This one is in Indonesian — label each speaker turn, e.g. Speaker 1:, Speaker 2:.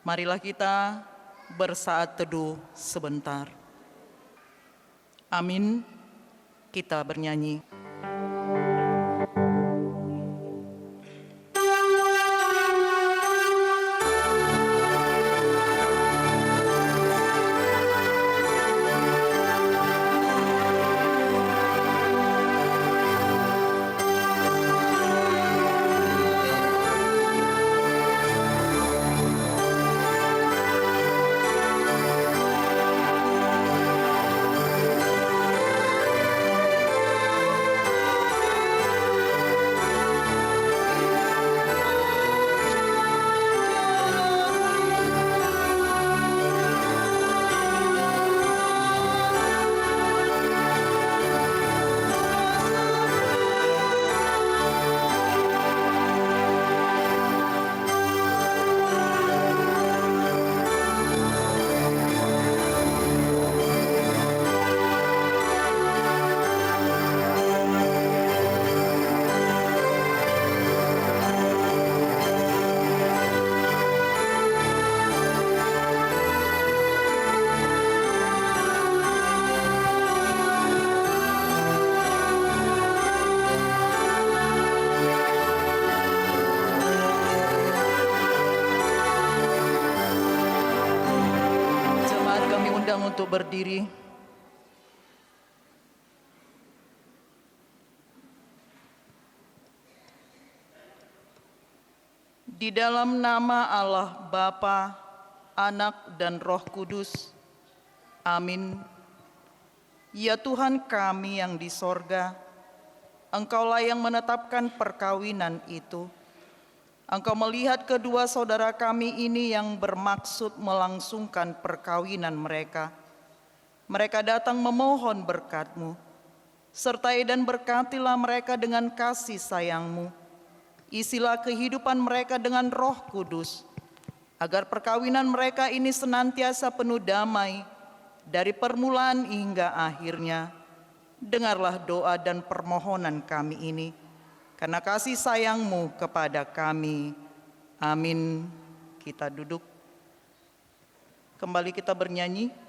Speaker 1: Marilah kita bersaat teduh sebentar. Amin. Kita bernyanyi. Untuk berdiri. Di dalam nama Allah Bapa, Anak dan Roh Kudus. Amin. Ya Tuhan kami yang di sorga, Engkaulah yang menetapkan perkawinan itu. Engkau melihat kedua saudara kami ini yang bermaksud melangsungkan perkawinan mereka. Mereka datang memohon berkat-Mu. Sertai dan berkatilah mereka dengan kasih sayang-Mu. Isilah kehidupan mereka dengan Roh Kudus, agar perkawinan mereka ini senantiasa penuh damai dari permulaan hingga akhirnya. Dengarlah doa dan permohonan kami ini, karena kasih sayang-Mu kepada kami. Amin. Kita duduk. Kembali kita bernyanyi.